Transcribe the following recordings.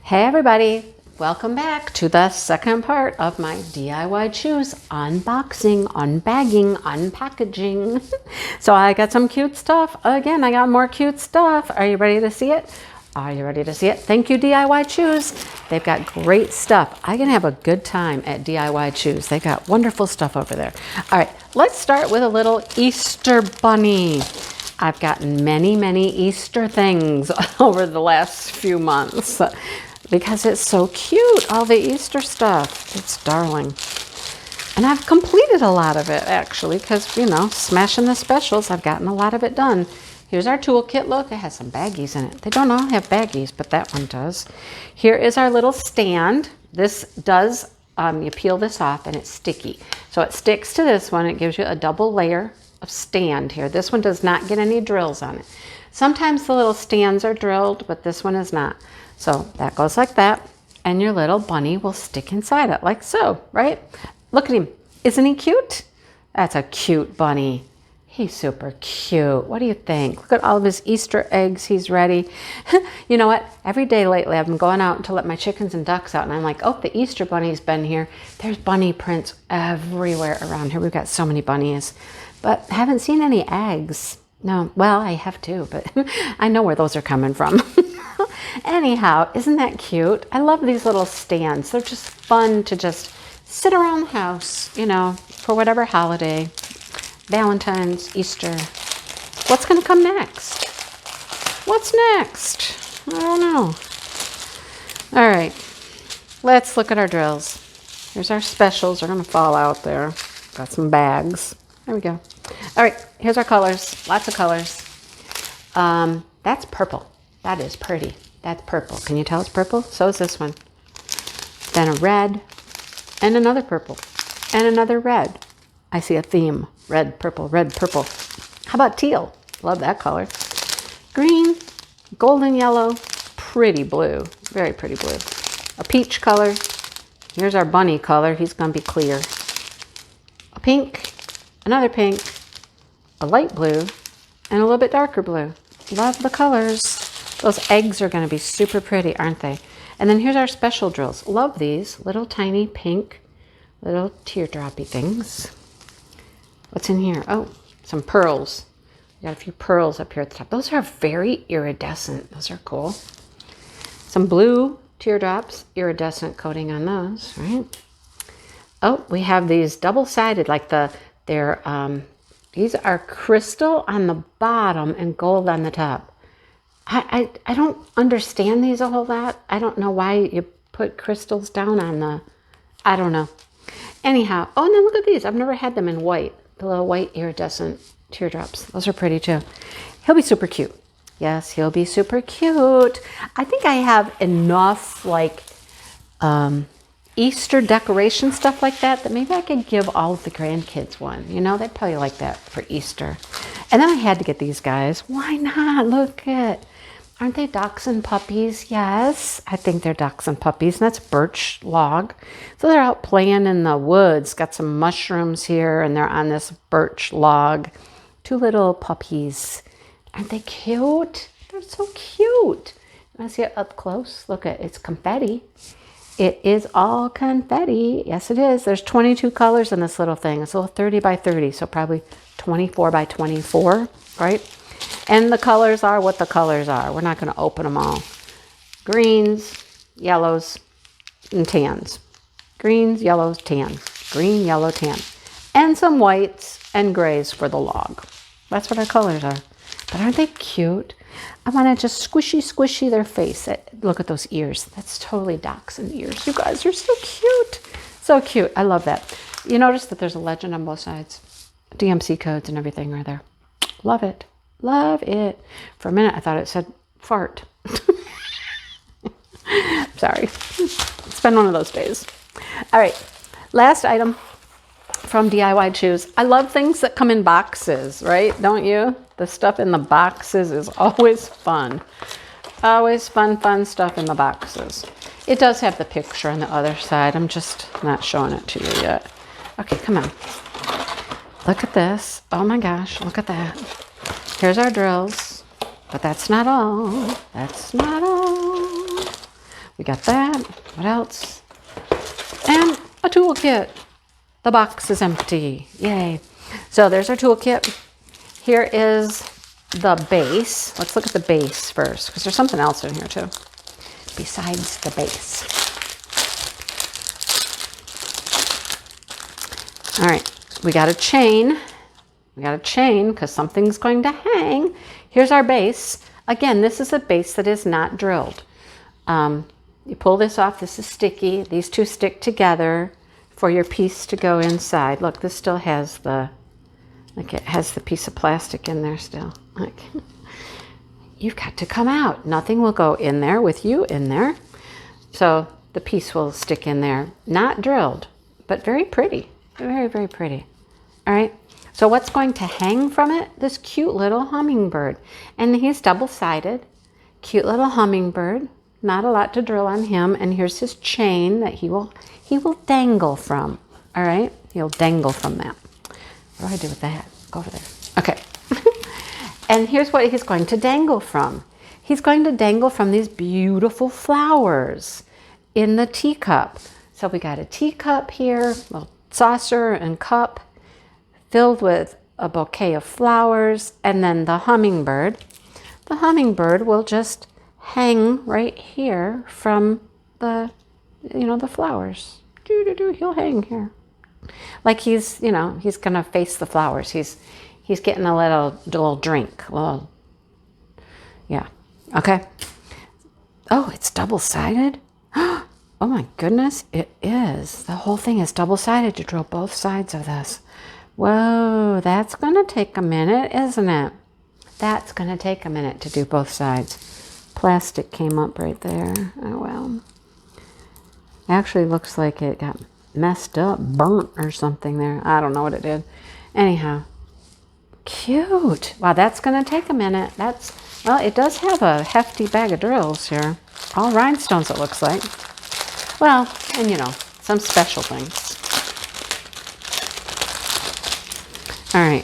Hey everybody, welcome back to the second part of my DIYChoose unboxing, unbagging, unpackaging. So I got some cute stuff. Again, I got more cute stuff. Are you ready to see it? Are you ready to see it? Thank you, DIYChoose. They've got great stuff. I can have a good time at DIYChoose. They got wonderful stuff over there. All right, let's start with a little Easter bunny. I've gotten many Easter things over the last few months because it's so cute, all the Easter stuff. It's darling. And I've completed a lot of it actually because, you know, smashing the specials, I've gotten a lot of it done. Here's our toolkit. Look, it has some baggies in it. They don't all have baggies, but that one does. Here is our little stand. This does, you peel this off and it's sticky. So it sticks to this one. It gives you a double layer of stand here. This one does not get any drills on it. Sometimes the little stands are drilled, but this one is not. So that goes like that, and your little bunny will stick inside it like so, right? Look at him. Isn't he cute? That's a cute bunny. He's super cute. What do you think? Look at all of his Easter eggs. He's ready. You know what? Every day lately, I've been going out to let my chickens and ducks out, and I'm like, oh, the Easter bunny's been here. There's bunny prints everywhere around here. We've got so many bunnies, but haven't seen any eggs. No, well, I have too, but I know where those are coming from. Anyhow, isn't that cute? I love these little stands. They're just fun to just sit around the house, you know, for whatever holiday. Valentine's, Easter. What's going to come next? What's next? I don't know. All right, let's look at our drills. Here's our specials. They're going to fall out there. Got some bags. There we go. All right, here's our colors. Lots of colors. That's purple. That is pretty. That's purple. Can you tell it's purple? So is this one. Then a red and another purple and another red. I see a theme. Red, purple, red, purple. How about teal? Love that color. Green, golden yellow, pretty blue. Very pretty blue. A peach color. Here's our bunny color. He's going to be clear. A pink, another pink, a light blue, and a little bit darker blue. Love the colors. Those eggs are going to be super pretty, aren't they? And then here's our special drills. Love these little tiny pink, little teardroppy things. What's in here? Oh, some pearls. We got a few pearls up here at the top. Those are very iridescent. Those are cool. Some blue teardrops, iridescent coating on those, right? Oh, we have these double-sided, like these are crystal on the bottom and gold on the top. I don't understand these a whole lot. I don't know why you put crystals down on the, I don't know. Anyhow, oh, and then look at these. I've never had them in white. The little white iridescent teardrops. Those are pretty too. He'll be super cute. Yes, he'll be super cute. I think I have enough like Easter decoration stuff like that maybe I could give all of the grandkids one. You know, they'd probably like that for Easter. And then I had to get these guys. Why not? Look at, aren't they ducks and puppies? Yes, I think they're ducks and puppies. And that's birch log. So they're out playing in the woods. Got some mushrooms here and they're on this birch log. Two little puppies. Aren't they cute? They're so cute. You want to see it up close? Look at, it's confetti. It is all confetti. Yes, it is. There's 22 colors in this little thing. It's a little 30 by 30, so probably 24 by 24, right? And the colors are what the colors are. We're not going to open them all. Greens, yellows, and tans. Greens, yellows, tan. Green, yellow, tan. And some whites and grays for the log. That's what our colors are. But aren't they cute? I want to just squishy their face. Look at those ears. That's totally dachshund ears. You guys are so cute. So cute. I love that. You notice that there's a legend on both sides. DMC codes and everything are there. Love it. Love it. For a minute, I thought it said fart. Sorry. It's been one of those days. All right. Last item from DIYChoose. I love things that come in boxes, right? Don't you? The stuff in the boxes is always fun. Always fun stuff in the boxes. It does have the picture on the other side. I'm just not showing it to you yet. Okay, come on. Look at this. Oh my gosh, look at that. Here's our drills. But that's not all. That's not all. We got that. What else? And a toolkit. The box is empty. Yay. So there's our toolkit. Here is the base. Let's look at the base first, because there's something else in here too, besides the base. All right, we got a chain. We got a chain because something's going to hang. Here's our base. Again, this is a base that is not drilled. You pull this off. This is sticky. These two stick together for your piece to go inside. Look, this still has the, like it has the piece of plastic in there still. Like, you've got to come out. Nothing will go in there with you in there. So the piece will stick in there. Not drilled, but very pretty. Very, very pretty. All right. So what's going to hang from it? This cute little hummingbird. And he's double-sided. Cute little hummingbird. Not a lot to drill on him. And here's his chain that he will dangle from. All right? He'll dangle from that. What do I do with that? Go over there. Okay. And here's what he's going to dangle from. He's going to dangle from these beautiful flowers in the teacup. So we got a teacup here, a little saucer and cup filled with a bouquet of flowers, and then the hummingbird. The hummingbird will just hang right here from the, the flowers. He'll hang here. Like he's, he's gonna face the flowers. He's getting a little drink. Yeah. Okay. Oh, it's double-sided. Oh my goodness, it is. The whole thing is double-sided to drill both sides of this. Whoa, that's gonna take a minute, isn't it? That's gonna take a minute to do both sides. Plastic came up right there. Oh well. Actually looks like it got messed up, burnt or something there. I don't know what it did. Anyhow, cute. Wow, that's gonna take a minute. Well, it does have a hefty bag of drills here. All rhinestones, it looks like. Well, and some special things. All right,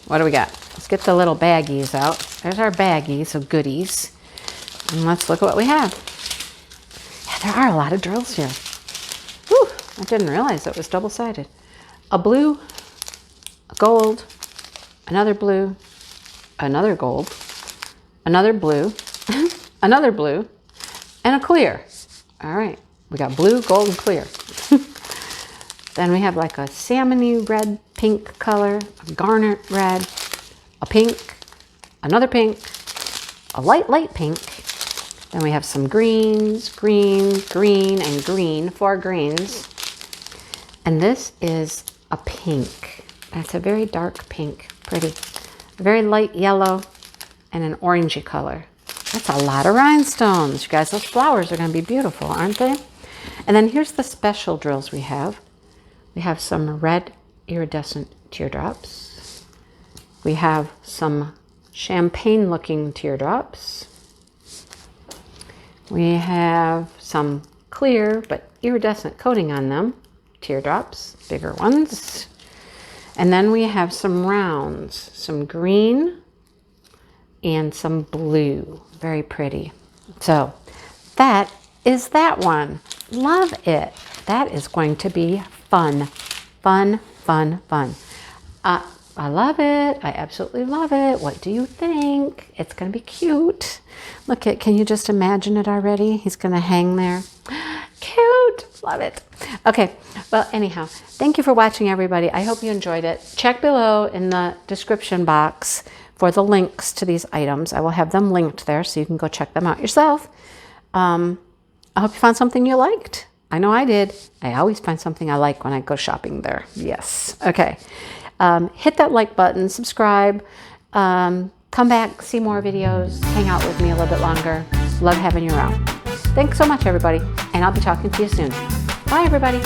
what do we got? Let's get the little baggies out. There's our baggies of goodies. And let's look at what we have. Yeah, there are a lot of drills here. Whew, I didn't realize it was double-sided. A blue, a gold, another blue, another gold, another blue, another blue, and a clear. All right, we got blue, gold, and clear. Then we have like a salmony red, pink color, a garnet red, a pink, another pink, a light pink. Then we have some greens, green, green, and green, 4 greens. And this is a pink. That's a very dark pink, pretty. Very light yellow and an orangey color. That's a lot of rhinestones. You guys, those flowers are going to be beautiful, aren't they? And then here's the special drills we have. We have some red iridescent teardrops. We have some champagne-looking teardrops. We have some clear but iridescent coating on them, teardrops, bigger ones. And then we have some rounds, some green and some blue. Very pretty. So that is that one. Love it. That is going to be fun. Fun, fun, fun. I love it. I absolutely love it. What do you think? It's going to be cute. Look at, can you just imagine it already? He's going to hang there. Cute. Love it. Okay. Well, anyhow, thank you for watching, everybody. I hope you enjoyed it. Check below in the description box for the links to these items. I will have them linked there so you can go check them out yourself. I hope you found something you liked. I know I did. I always find something I like when I go shopping there. Yes. Okay. Hit that like button, subscribe, come back, see more videos, hang out with me a little bit longer. Love having you around. Thanks so much, everybody, and I'll be talking to you soon. Bye, everybody.